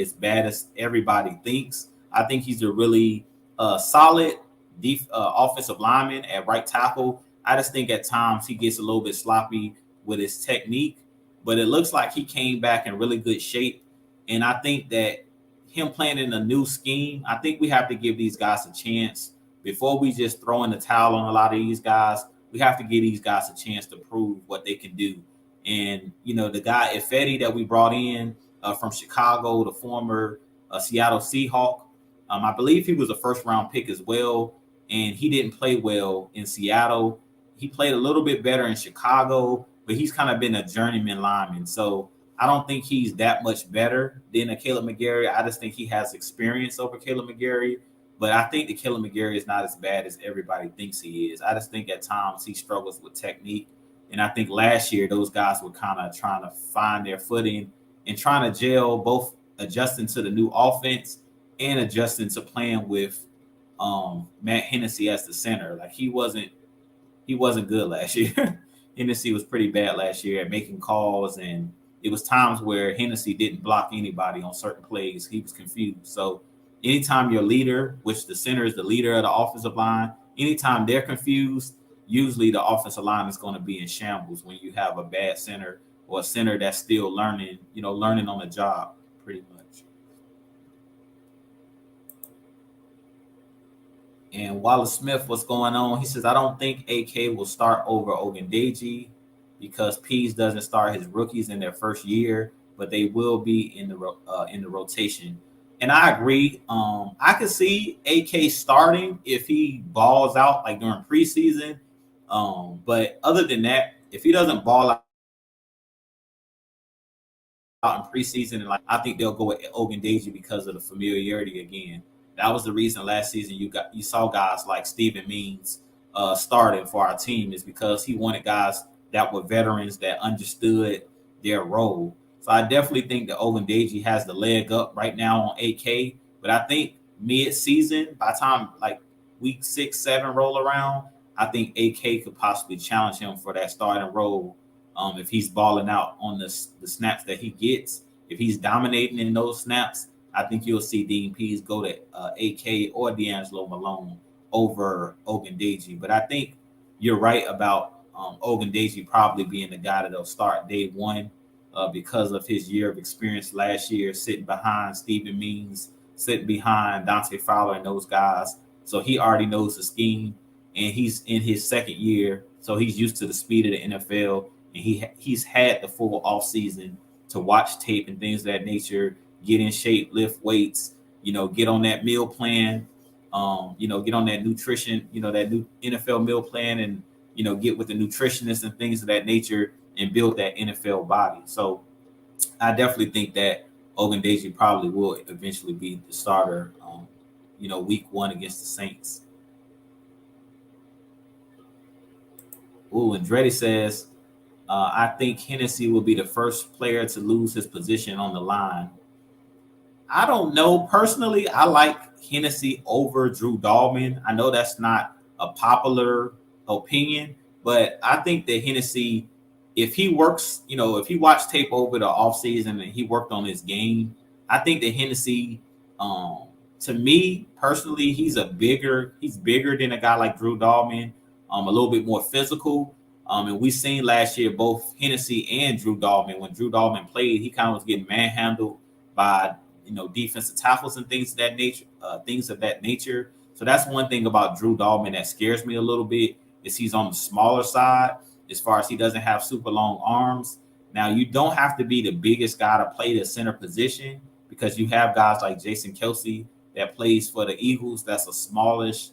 as bad as everybody thinks. I think he's a really solid offensive lineman at right tackle. I just think at times he gets a little bit sloppy with his technique, but it looks like he came back in really good shape. And I think that him playing in a new scheme, I think we have to give these guys a chance. Before we just throw in the towel on a lot of these guys, we have to give these guys a chance to prove what they can do. And the guy Ifedi that we brought in from Chicago, the former Seattle Seahawk, I believe he was a first round pick as well, and he didn't play well in Seattle. He played a little bit better in Chicago, but he's kind of been a journeyman lineman. So I don't think he's that much better than a Caleb McGarry. I just think he has experience over Caleb McGarry. But I think that Caleb McGarry is not as bad as everybody thinks he is. I just think at times he struggles with technique. And I think last year those guys were kind of trying to find their footing and trying to gel, both adjusting to the new offense and adjusting to playing with Matt Hennessy as the center. Like he wasn't good last year. Hennessy was pretty bad last year at making calls, and it was times where Hennessy didn't block anybody on certain plays. He was confused. So anytime your leader, which the center is the leader of the offensive line, anytime they're confused, usually the offensive line is going to be in shambles when you have a bad center or a center that's still learning, learning on the job pretty much. And Wallace Smith, what's going on? He says, I don't think AK will start over Ogundeji because Pease doesn't start his rookies in their first year, but they will be in the rotation. And I agree. I could see AK starting if he balls out like during preseason. But other than that, if he doesn't ball out in preseason, and I think they'll go with Ogundeji because of the familiarity again. That was the reason last season you saw guys like Steven Means starting for our team, is because he wanted guys that were veterans that understood their role. So I definitely think that Ogundeji has the leg up right now on AK. But I think mid-season, by the time like week 6, 7 roll around, I think AK could possibly challenge him for that starting role if he's balling out on the snaps that he gets. If he's dominating in those snaps, I think you'll see Dean Pease go to AK or D'Angelo Malone over Ogundeji. But I think you're right about Ogundeji probably being the guy that'll start day one because of his year of experience last year, sitting behind Steven Means, sitting behind Dante Fowler and those guys. So he already knows the scheme, and he's in his second year, so he's used to the speed of the NFL, and he's had the full off season to watch tape and things of that nature, get in shape, lift weights, get on that meal plan, get on that nutrition, that new NFL meal plan, and get with the nutritionist and things of that nature and build that NFL body. So I definitely think that Ogundeji probably will eventually be the starter, week 1 against the Saints. Ooh, and Dreddy says, I think Hennessy will be the first player to lose his position on the line. I don't know. Personally, I like Hennessy over Drew Dalman. I know that's not a popular opinion, but I think that Hennessy, if he works, if he watched tape over the offseason and he worked on his game, I think that Hennessy, to me personally, he's bigger than a guy like Drew Dalman, a little bit more physical. And we seen last year both Hennessy and Drew Dalman. When Drew Dalman played, he kind of was getting manhandled by defensive tackles and things of that nature. So that's one thing about Drew Dalman that scares me a little bit, is he's on the smaller side as far as he doesn't have super long arms. Now, you don't have to be the biggest guy to play the center position, because you have guys like Jason Kelsey that plays for the Eagles. That's a smallish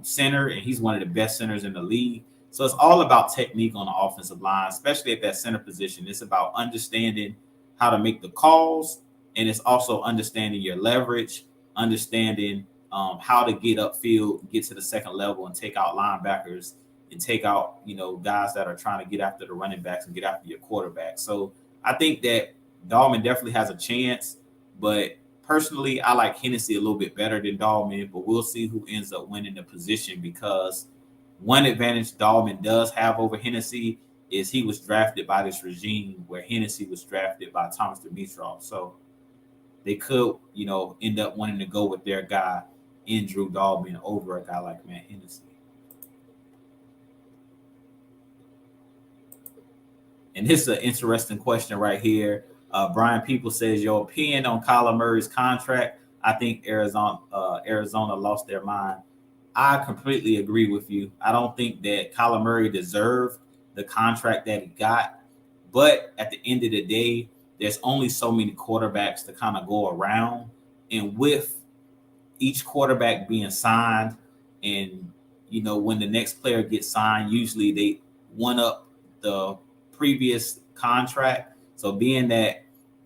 center, and he's one of the best centers in the league. So it's all about technique on the offensive line, especially at that center position. It's about understanding how to make the calls, and it's also understanding your leverage, understanding how to get upfield, get to the second level, and take out linebackers and take out guys that are trying to get after the running backs and get after your quarterback. So I think that Dalman definitely has a chance, but personally, I like Hennessy a little bit better than Dalman. But we'll see who ends up winning the position, because one advantage Dalman does have over Hennessy is he was drafted by this regime, where Hennessy was drafted by Thomas Dimitroff. So they could, end up wanting to go with their guy in Drew Dalman over a guy like Matt Hennessy. And this is an interesting question right here. Brian People says, your opinion on Kyler Murray's contract. I think Arizona lost their mind. I completely agree with you. I don't think that Kyler Murray deserved the contract that he got. But at the end of the day, there's only so many quarterbacks to kind of go around. And with each quarterback being signed, and when the next player gets signed, usually they one up the previous contract. So being that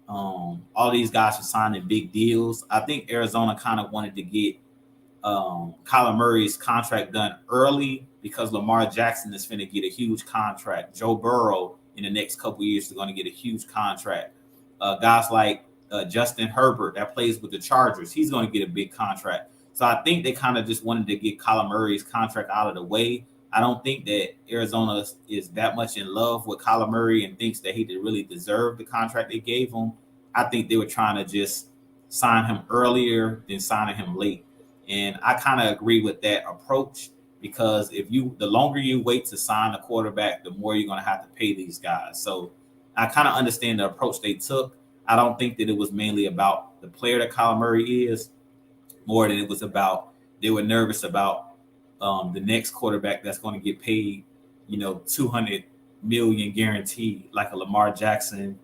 all these guys are signing big deals, I think Arizona kind of wanted to get Kyler Murray's contract done early because Lamar Jackson is going to get a huge contract. Joe Burrow in the next couple of years is going to get a huge contract. Guys like Justin Herbert that plays with the Chargers, he's going to get a big contract. So I think they kind of just wanted to get Kyler Murray's contract out of the way. I don't think that Arizona is that much in love with Kyler Murray and thinks that he really deserved the contract they gave him. I think they were trying to just sign him earlier than signing him late. And I kind of agree with that approach because the longer you wait to sign a quarterback, the more you're going to have to pay these guys. So I kind of understand the approach they took. I don't think that it was mainly about the player that Kyler Murray is, more than it was about they were nervous about the next quarterback that's going to get paid, $200 million guaranteed, like a Lamar Jackson,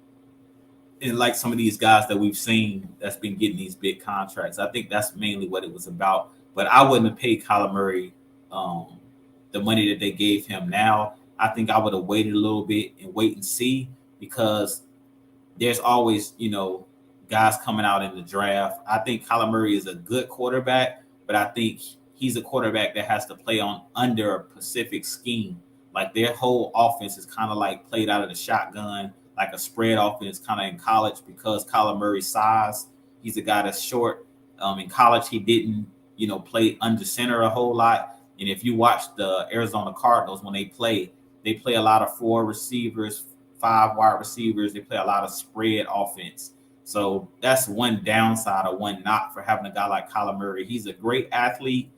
and like some of these guys that we've seen that's been getting these big contracts. I think that's mainly what it was about. But I wouldn't have paid Kyler Murray the money that they gave him now. I think I would have waited a little bit and wait and see because there's always, guys coming out in the draft. I think Kyler Murray is a good quarterback, but I think he's a quarterback that has to play under a specific scheme. Like their whole offense is kind of like played out of the shotgun, like a spread offense kind of in college because Kyler Murray's size. He's a guy that's short. In college, he didn't, play under center a whole lot. And if you watch the Arizona Cardinals when they play a lot of 4 receivers, 5 wide receivers. They play a lot of spread offense. So that's one downside or one knock for having a guy like Kyler Murray. He's a great athlete,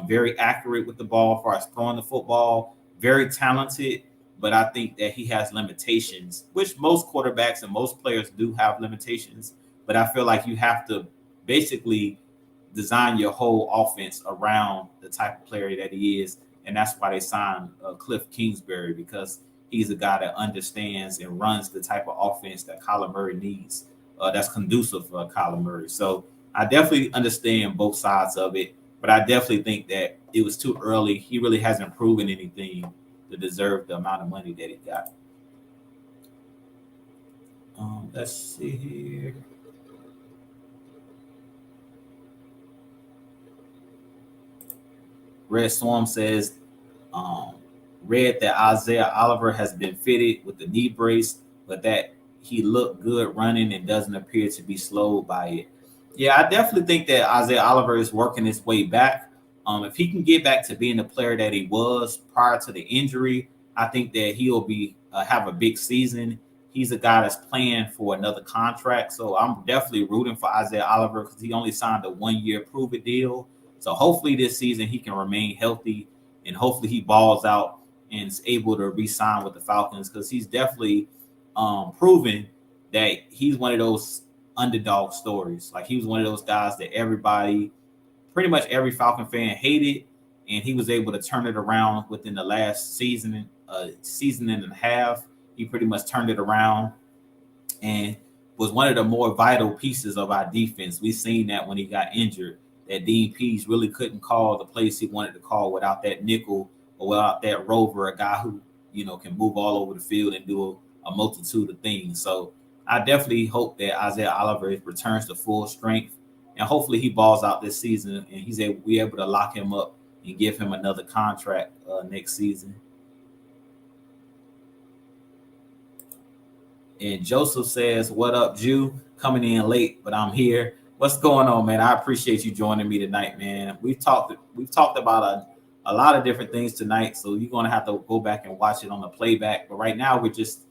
very accurate with the ball as far as throwing the football, very talented. But I think that he has limitations, which most quarterbacks and most players do have limitations. But I feel like you have to basically design your whole offense around the type of player that he is. And that's why they signed Cliff Kingsbury, because he's a guy that understands and runs the type of offense that Kyler Murray needs, that's conducive for Kyler Murray. So I definitely understand both sides of it, but I definitely think that it was too early. He really hasn't proven anything to deserve the amount of money that he got. Let's see here. Red Storm says, read that Isaiah Oliver has been fitted with the knee brace, but that he looked good running and doesn't appear to be slowed by it. Yeah, I definitely think that Isaiah Oliver is working his way back. If he can get back to being the player that he was prior to the injury, I think that he'll be have a big season. He's a guy that's playing for another contract, so I'm definitely rooting for Isaiah Oliver because he only signed a 1-year prove-it deal. So hopefully this season he can remain healthy and hopefully he balls out and is able to re-sign with the Falcons because he's definitely proven that he's one of those underdog stories. Like he was one of those guys that pretty much every Falcon fan hated, and he was able to turn it around within the last season and a half. He pretty much turned it around and was one of the more vital pieces of our defense. We've seen that when he got injured, that Dean Pease really couldn't call the plays he wanted to call without that nickel or without that rover, a guy who, can move all over the field and do a multitude of things. So I definitely hope that Isaiah Oliver returns to full strength, and hopefully he balls out this season and we able to lock him up and give him another contract next season. And Joseph says, "What up, Jew? Coming in late, but I'm here. What's going on, man? I appreciate you joining me tonight, man. We've talked about a lot of different things tonight, so you're gonna have to go back and watch it on the playback. But right now, we're just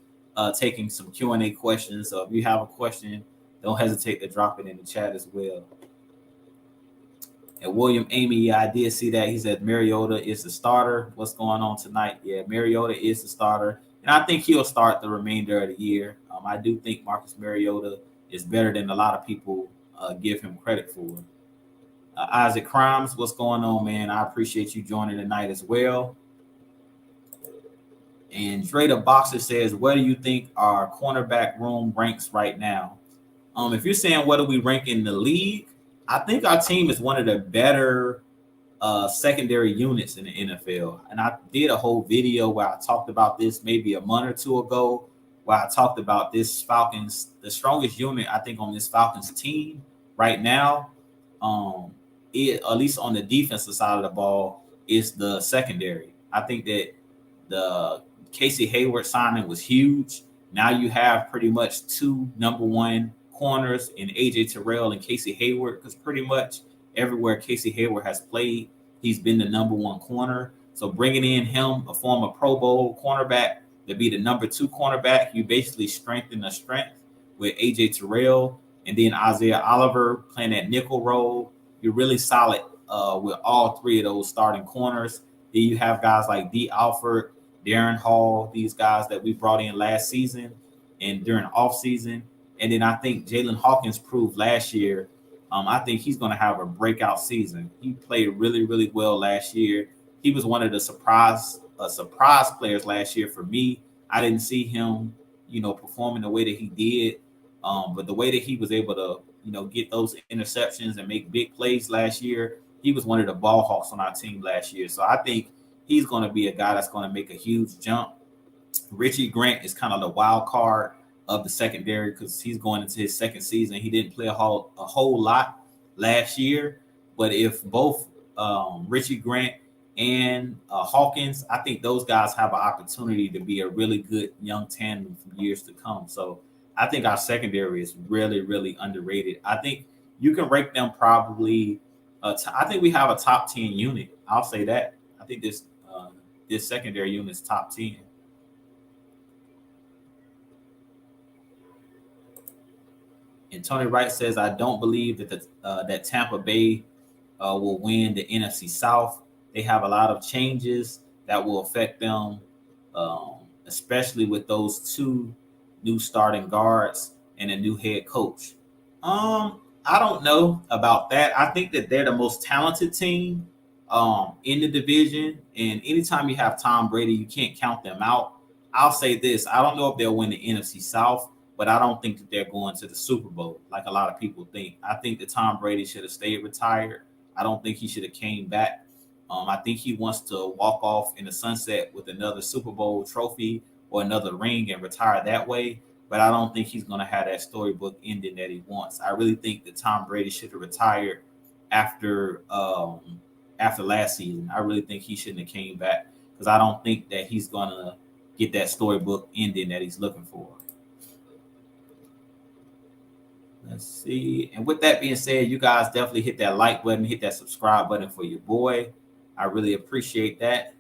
taking some Q&A questions. So if you have a question, don't hesitate to drop it in the chat as well." And William Amy, I did see that. He said Mariota is the starter. What's going on tonight? Yeah, Mariota is the starter. And I think he'll start the remainder of the year. I do think Marcus Mariota is better than a lot of people give him credit for. Isaac Crimes, what's going on, man? I appreciate you joining tonight as well. And Dre the Boxer says, where do you think our cornerback room ranks right now? If you're saying what do we rank in the league, I think our team is one of the better secondary units in the NFL. And I did a whole video where I talked about this maybe a month or two ago, where I talked about this Falcons, the strongest unit I think on this Falcons team right now, at least on the defensive side of the ball, is the secondary. I think that the Casey Hayward signing was huge. Now you have pretty much two number one corners in AJ Terrell and Casey Hayward, because pretty much everywhere Casey Hayward has played, he's been the number one corner. So bringing in him, a former Pro Bowl cornerback, to be the number two cornerback, you basically strengthen the strength with AJ Terrell and then Isaiah Oliver playing that nickel role. You're really solid with all three of those starting corners. Then you have guys like D. Alford, Darren Hall, these guys that we brought in last season and during off season. And then I think Jalen Hawkins proved last year. I think he's going to have a breakout season. He played really, really well last year. He was one of the surprise players last year for me. I didn't see him, performing the way that he did. But the way that he was able to, get those interceptions and make big plays last year, he was one of the ball hawks on our team last year. So I think he's going to be a guy that's going to make a huge jump. Richie Grant is kind of the wild card of the secondary because he's going into his second season. He didn't play a whole lot last year, but if both Richie Grant and Hawkins, I think those guys have an opportunity to be a really good young tandem for years to come. So I think our secondary is really, really underrated. I think you can rank them probably. I think we have a top 10 unit. I'll say that. I think this secondary unit is top 10. And Tony Wright says, I don't believe that Tampa Bay will win the NFC South. They have a lot of changes that will affect them, especially with those two new starting guards and a new head coach. I don't know about that. I think that they're the most talented team in the division. And anytime you have Tom Brady, you can't count them out. I'll say this. I don't know if they'll win the NFC South, but I don't think that they're going to the Super Bowl like a lot of people think. I think that Tom Brady should have stayed retired. I don't think he should have came back. I think he wants to walk off in the sunset with another Super Bowl trophy or another ring and retire that way. But I don't think he's going to have that storybook ending that he wants. I really think that Tom Brady should have retired after last season. I really think he shouldn't have came back because I don't think that he's going to get that storybook ending that he's looking for. Let's see. And with that being said, you guys definitely hit that like button, hit that subscribe button for your boy. I really appreciate that.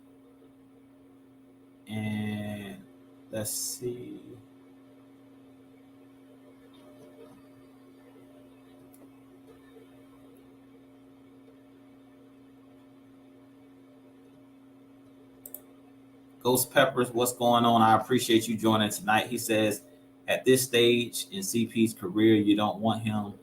And let's see. Ghost Peppers, what's going on? I appreciate you joining tonight. He says, at this stage in CP's career, you don't want him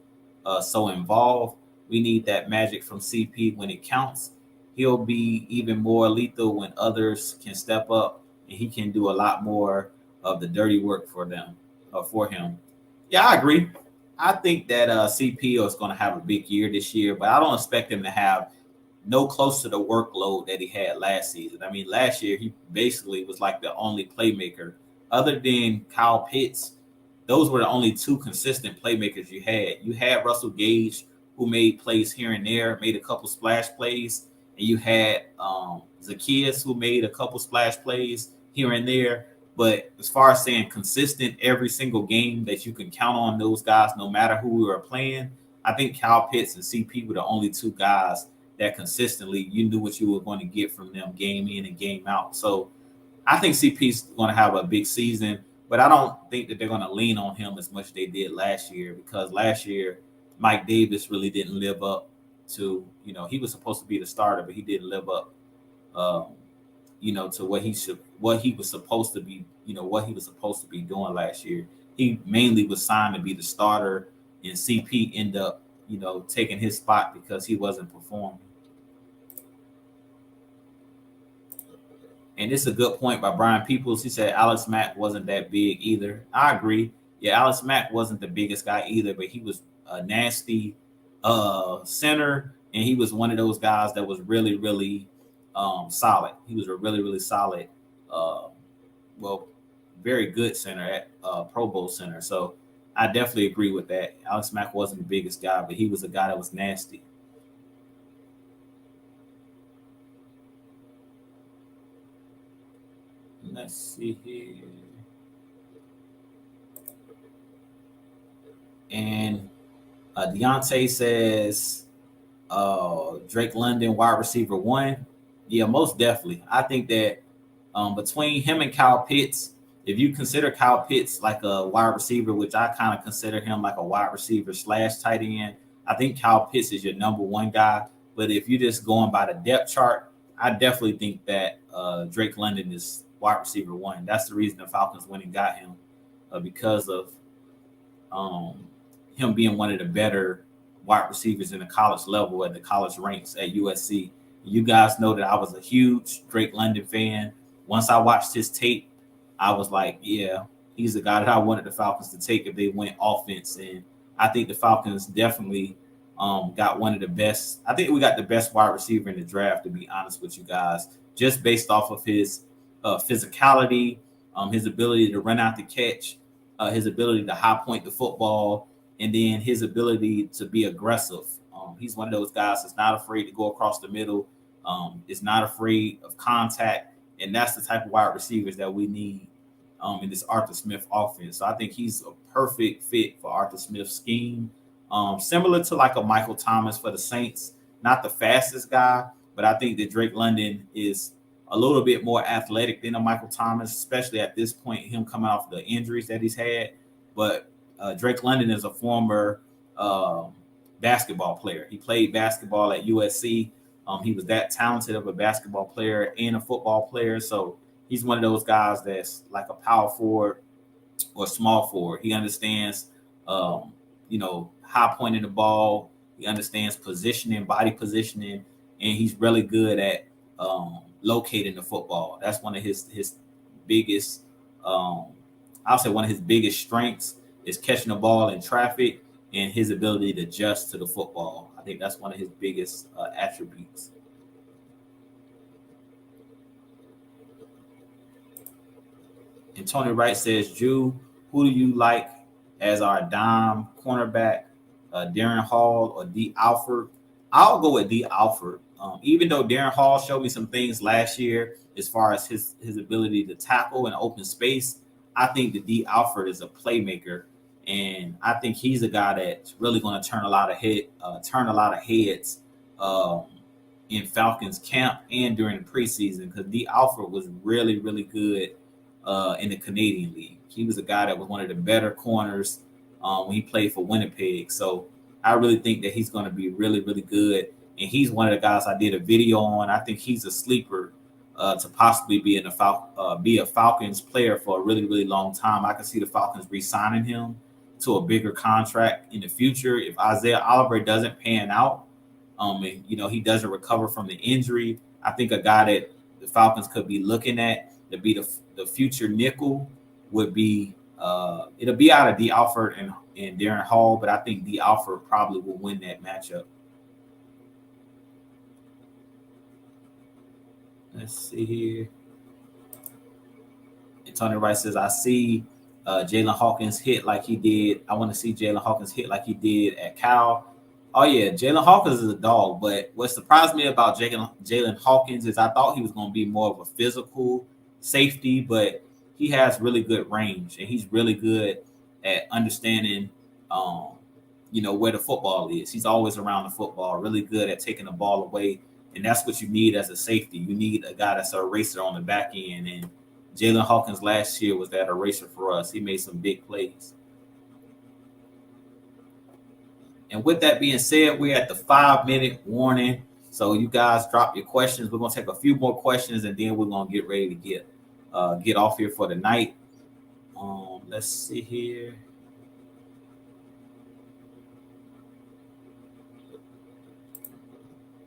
so involved. We need that magic from CP when it counts. He'll be even more lethal when others can step up, and he can do a lot more of the dirty work for him. Yeah, I agree. I think that CP is going to have a big year this year, but I don't expect him to have no close to the workload that he had last season. I mean, last year he basically was like the only playmaker other than Kyle Pitts. Those were the only two consistent playmakers you had. You had Russell Gage, who made plays here and there, made a couple splash plays, and you had Zacchaeus, who made a couple splash plays here and there. But as far as saying consistent every single game that you can count on those guys, no matter who we were playing, I think Kyle Pitts and CP were the only two guys that consistently you knew what you were going to get from them game in and game out. So I think CP's going to have a big season, but I don't think that they're going to lean on him as much as they did last year, because last year Mike Davis really didn't live up to, he was supposed to be the starter, but he didn't live up, to what he was supposed to be, what he was supposed to be doing last year. He mainly was signed to be the starter, and CP ended up, taking his spot because he wasn't performing. And this is a good point by Brian Peoples. He said Alex Mack wasn't that big either. I agree. Yeah, Alex Mack wasn't the biggest guy either, but he was a nasty center, and he was one of those guys that was really, really solid. He was a really, really solid, uh, well, very good center at Pro Bowl center. So I definitely agree with that. Alex Mack wasn't the biggest guy, but he was a guy that was nasty. Let's see here. And Deontay says Drake London, wide receiver one. Yeah, most definitely. I think that between him and Kyle Pitts, if you consider Kyle Pitts like a wide receiver, which I kind of consider him like a wide receiver slash tight end, I think Kyle Pitts is your number one guy. But if you're just going by the depth chart, I definitely think that Drake London is wide receiver one. That's the reason the Falcons went and got him because of um, him being one of the better wide receivers in the college level at the college ranks at USC. You guys know that I was a huge Drake London fan. Once I watched his tape, I was like, yeah, he's the guy that I wanted the Falcons to take if they went offense. And I think the Falcons definitely got one of the best. I think we got the best wide receiver in the draft, to be honest with you guys, just based off of his physicality, his ability to run out the catch, his ability to high point the football, and then his ability to be aggressive. He's one of those guys that's not afraid to go across the middle, is not afraid of contact, and that's the type of wide receivers that we need in this Arthur Smith offense. So I think he's a perfect fit for Arthur Smith's scheme. Similar to like a Michael Thomas for the Saints, not the fastest guy, but I think that Drake London is a little bit more athletic than a Michael Thomas, especially at this point, him coming off the injuries that he's had. But Drake London is a former basketball player. He played basketball at USC. He was that talented of a basketball player and a football player. So he's one of those guys that's like a power forward or small forward. He understands, high pointing the ball. He understands positioning, body positioning, and he's really good at locating the football. That's one of his biggest. I'll say one of his biggest strengths is catching the ball in traffic and his ability to adjust to the football. I think that's one of his biggest attributes. And Tony Wright says, Drew, who do you like as our dime cornerback, Darren Hall or D. Alford? I'll go with D. Alford. Even though Darren Hall showed me some things last year as far as his ability to tackle in open space, I think that D. Alford is a playmaker, and I think he's a guy that's really going to turn a lot of heads um, in Falcons camp and during the preseason because D. Alford was really, really good in the Canadian League. He was a guy that was one of the better corners when he played for Winnipeg. So I really think that he's going to be really, really good. And he's one of the guys I did a video on. I think he's a sleeper to possibly be be a Falcons player for a really, really long time. I can see the Falcons re-signing him to a bigger contract in the future if Isaiah Oliver doesn't pan out. And he doesn't recover from the injury. I think a guy that the Falcons could be looking at to be the future nickel would be it'll be out of D. Alford and Darren Hall, but I think D. Alford probably will win that matchup. Let's see here. And Tony Rice says, I see Jalen Hawkins hit like he did. I want to see Jalen Hawkins hit like he did at Cal. Oh, yeah, Jalen Hawkins is a dog. But what surprised me about Jalen Hawkins is I thought he was going to be more of a physical safety, but he has really good range, and he's really good at understanding, where the football is. He's always around the football, really good at taking the ball away. And that's what you need as a safety. You need a guy that's an eraser on the back end. And Jalen Hawkins last year was that eraser for us. He made some big plays. And with that being said, we're at the 5-minute warning. So you guys drop your questions. We're going to take a few more questions, and then we're going to get ready to get off here for the night. Let's see here.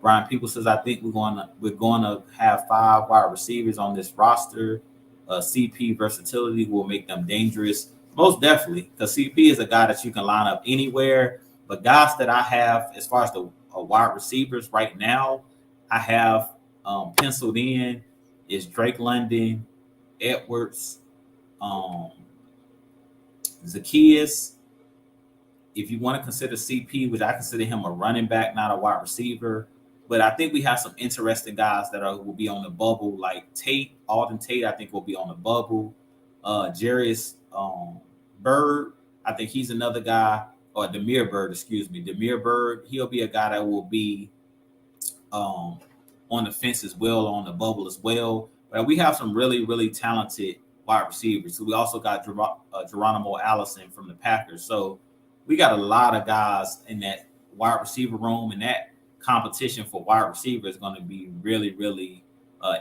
Brian People says, I think we're going to have 5 wide receivers on this roster. CP versatility will make them dangerous. Most definitely, because CP is a guy that you can line up anywhere. But guys that I have, as far as the wide receivers right now, I have penciled in is Drake London, Edwards, um, Zacchaeus. If you want to consider CP, which I consider him a running back, not a wide receiver. But I think we have some interesting guys that will be on the bubble, like Tate, Alden Tate. I think will be on the bubble. Jarius Bird, I think he's another guy, or Demir Bird, excuse me, Demir Bird. He'll be a guy that will be um, on the fence as well, on the bubble as well. But we have some really, really talented wide receivers. So we also got Geronimo Allison from the Packers. So we got a lot of guys in that wide receiver room, and that competition for wide receiver is going to be really, really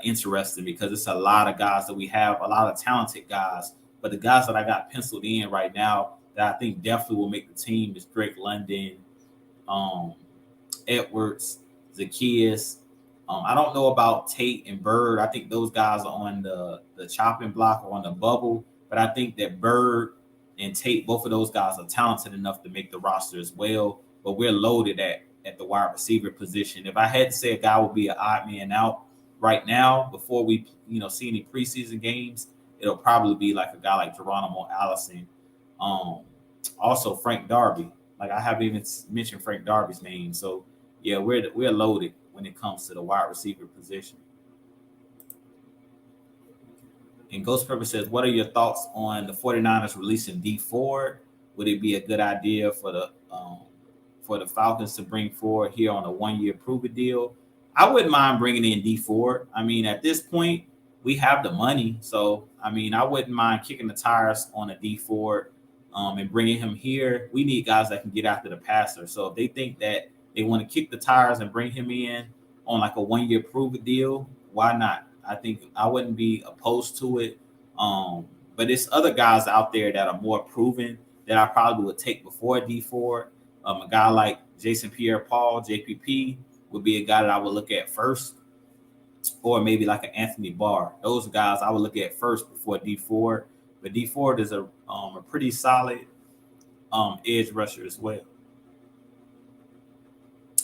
interesting because it's a lot of guys that we have, a lot of talented guys. But the guys that I got penciled in right now that I think definitely will make the team is Drake London, Edwards, Zacchaeus. I don't know about Tate and Bird. I think those guys are on the chopping block or on the bubble. But I think that Bird and Tate, both of those guys are talented enough to make the roster as well. But we're loaded at the wide receiver position. If I had to say a guy would be an odd man out right now before we see any preseason games, it'll probably be like a guy like Geronimo Allison. Also Frank Darby. Like I haven't even mentioned Frank Darby's name. So yeah, we're loaded when it comes to the wide receiver position. And Ghost Pepper says, what are your thoughts on the 49ers releasing D Ford? Would it be a good idea for the Falcons to bring Ford here on a 1-year prove-it deal? I wouldn't mind bringing in D Ford. I mean, at this point, we have the money. So, I mean, I wouldn't mind kicking the tires on a D Ford and bringing him here. We need guys that can get after the passer. So if they think that they want to kick the tires and bring him in on like a 1-year prove-it deal, why not? I think I wouldn't be opposed to it. But there's other guys out there that are more proven that I probably would take before D Ford. A guy like Jason Pierre-Paul, JPP, would be a guy that I would look at first, or maybe like an Anthony Barr. Those guys I would look at first before D Ford. But D Ford is a pretty solid edge rusher as well.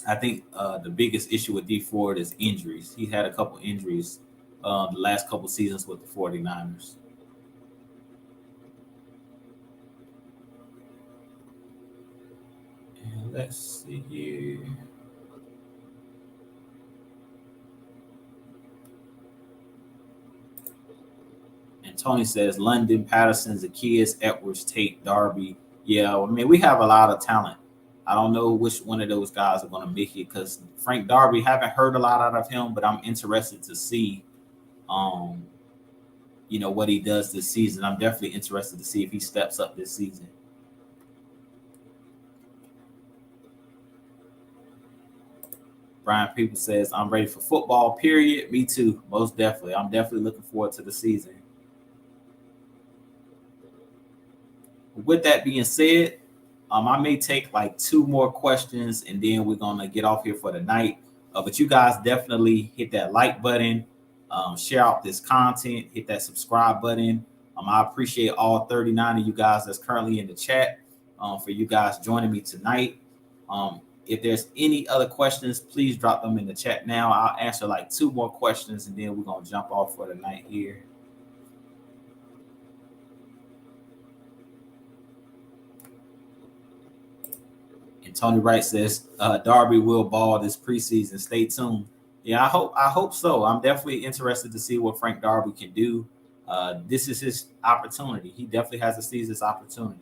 I think the biggest issue with D Ford is injuries. He had a couple injuries the last couple seasons with the 49ers. And let's see here. And Tony says London, Patterson, Zacchaeus, Edwards, Tate, Darby. Yeah, I mean, we have a lot of talent. I don't know which one of those guys are going to make it because Frank Darby, haven't heard a lot out of him, but I'm interested to see, what he does this season. I'm definitely interested to see if he steps up this season. Brian People says, I'm ready for football, period. Me too, most definitely. I'm definitely looking forward to the season. With that being said, I may take like 2 more questions and then we're going to get off here for the night. But you guys definitely hit that like button, share out this content, hit that subscribe button. I appreciate all 39 of you guys that's currently in the chat for you guys joining me tonight. If there's any other questions, please drop them in the chat now. I'll answer like 2 more questions and then we're going to jump off for the night here. And Tony Wright says Darby will ball this preseason. Stay tuned. Yeah, I hope so. I'm definitely interested to see what Frank Darby can do. This is his opportunity. He definitely has to seize this opportunity.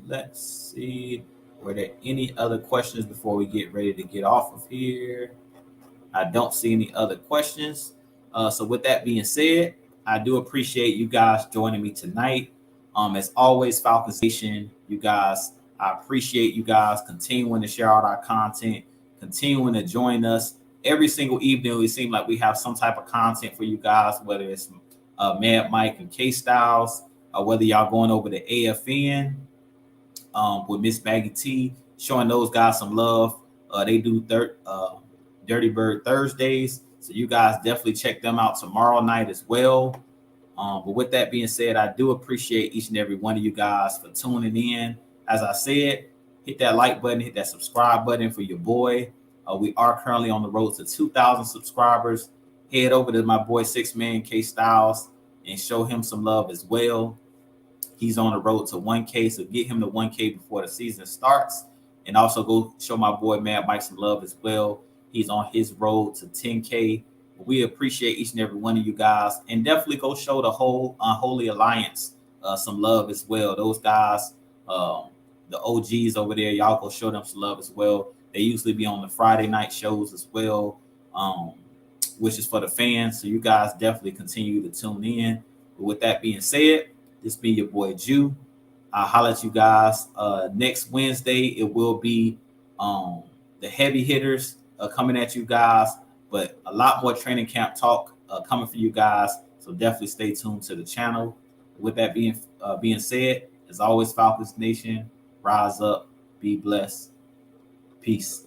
Let's see. Were there any other questions before we get ready to get off of here? I don't see any other questions. So with that being said, I do appreciate you guys joining me tonight. As always, Falcons Nation, you guys, I appreciate you guys continuing to share out our content, continuing to join us every single evening. It seems like we have some type of content for you guys, whether it's Mad Mike and K Styles, or whether y'all going over to AFN with Miss Maggie T. showing those guys some love. They do Dirty Bird Thursdays, so you guys definitely check them out tomorrow night as well. But with that being said, I do appreciate each and every one of you guys for tuning in. As I said, hit that like button, hit that subscribe button for your boy. We are currently on the road to 2,000 subscribers. Head over to my boy 6Man K Styles and show him some love as well. He's on the road to 1K, so get him to 1K before the season starts. And also go show my boy Mad Mike some love as well. He's on his road to 10K. We appreciate each and every one of you guys. And definitely go show the whole Unholy Alliance some love as well. Those guys, the OGs over there, y'all go show them some love as well. They usually be on the Friday night shows as well, which is for the fans. So you guys definitely continue to tune in. But with that being said, this be your boy Jew. I'll holler at you guys next Wednesday. It will be the heavy hitters coming at you guys, but a lot more training camp talk coming for you guys. So definitely stay tuned to the channel. With that being said, as always, Falcons Nation, rise up, be blessed, peace.